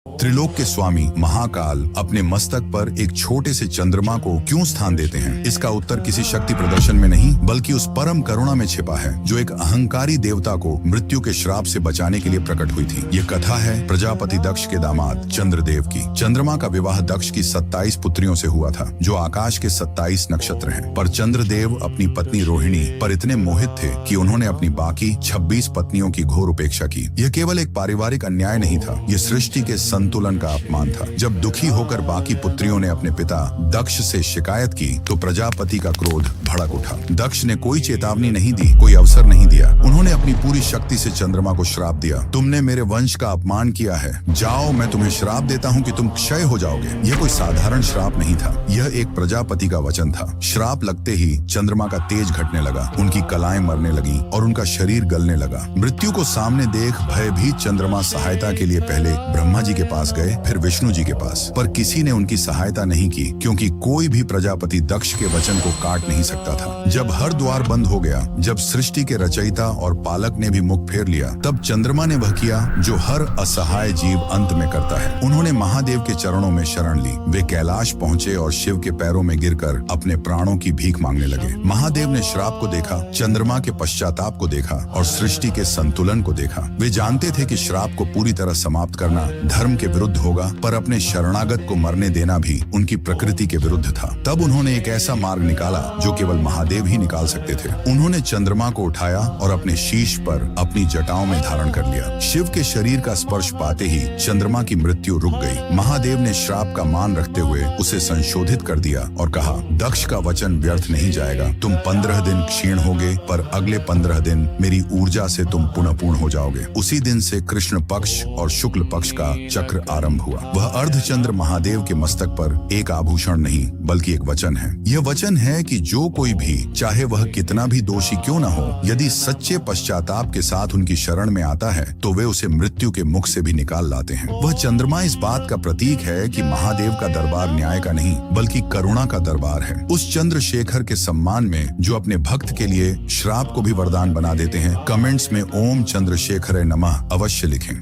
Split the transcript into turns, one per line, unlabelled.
त्रिलोक के स्वामी महाकाल अपने मस्तक पर एक छोटे से चंद्रमा को क्यों स्थान देते हैं? इसका उत्तर किसी शक्ति प्रदर्शन में नहीं बल्कि उस परम करुणा में छिपा है जो एक अहंकारी देवता को मृत्यु के श्राप से बचाने के लिए प्रकट हुई थी। ये कथा है प्रजापति दक्ष के दामाद चंद्रदेव की। चंद्रमा का विवाह दक्ष की 27 पुत्रियों से हुआ था जो आकाश के 27 नक्षत्र हैं। पर चंद्रदेव अपनी पत्नी रोहिणी पर इतने मोहित थे कि उन्होंने अपनी बाकी 26 पत्नियों की घोर उपेक्षा की। यह केवल एक पारिवारिक अन्याय नहीं था, ये सृष्टि के संतुलन का अपमान था। जब दुखी होकर बाकी पुत्रियों ने अपने पिता दक्ष से शिकायत की तो प्रजापति का क्रोध भड़क उठा। दक्ष ने कोई चेतावनी नहीं दी, कोई अवसर नहीं दिया। उन्होंने अपनी पूरी शक्ति से चंद्रमा को श्राप दिया। तुमने मेरे वंश का अपमान किया है, जाओ मैं तुम्हें श्राप देता हूँ कि तुम क्षय हो जाओगे। यह कोई साधारण श्राप नहीं था, यह एक प्रजापति का वचन था। श्राप लगते ही चंद्रमा का तेज घटने लगा, उनकी कलाएं मरने लगी और उनका शरीर गलने लगा। मृत्यु को सामने देख भयभीत चंद्रमा सहायता के लिए पहले ब्रह्मा जी के पास गए, फिर विष्णु जी के पास। पर किसी ने उनकी सहायता नहीं की क्योंकि कोई भी प्रजापति दक्ष के वचन को काट नहीं सकता था। जब हर द्वार बंद हो गया, जब सृष्टि के रचयिता और पालक ने भी मुख फेर लिया, तब चंद्रमा ने वह किया जो हर असहाय जीव अंत में करता है। उन्होंने महादेव के चरणों में शरण ली। वे कैलाश पहुंचे और शिव के पैरों में गिरकर अपने प्राणों की भीख मांगने लगे। महादेव ने श्राप को देखा, चंद्रमा के पश्चाताप को देखा और सृष्टि के संतुलन को देखा। वे जानते थे कि श्राप को पूरी तरह समाप्त करना धर्म के विरुद्ध होगा, पर अपने शरणागत को मरने देना भी उनकी प्रकृति के विरुद्ध था। तब उन्होंने एक ऐसा मार्ग निकाला जो केवल महादेव ही निकाल सकते थे। उन्होंने चंद्रमा को उठाया और अपने शीश पर अपनी जटाओं में धारण कर लिया। शिव के शरीर का स्पर्श पाते ही चंद्रमा की मृत्यु रुक गई। महादेव ने श्राप का मान रखते हुए उसे संशोधित कर दिया और कहा, दक्ष का वचन व्यर्थ नहीं जाएगा। तुम 15 दिन क्षीण होगे, पर अगले 15 दिन मेरी ऊर्जा से तुम पुनः पूर्ण हो जाओगे। उसी दिन से कृष्ण पक्ष और शुक्ल पक्ष का चक्र आरंभ हुआ। वह अर्धचंद्र महादेव के मस्तक पर एक आभूषण नहीं बल्कि एक वचन है। यह वचन है कि जो कोई भी, चाहे वह कितना भी दोषी क्यों न हो, यदि सच्चे पश्चाताप के साथ उनकी शरण में आता है तो वे उसे मृत्यु के मुख से भी निकाल लाते हैं। वह चंद्रमा इस बात का प्रतीक है कि महादेव का दरबार न्याय का नहीं बल्कि करुणा का दरबार है। उस चंद्रशेखर के सम्मान में जो अपने भक्त के लिए श्राप को भी वरदान बना देते हैं, कमेंट्स में ओम चंद्रशेखर नमः अवश्य लिखें।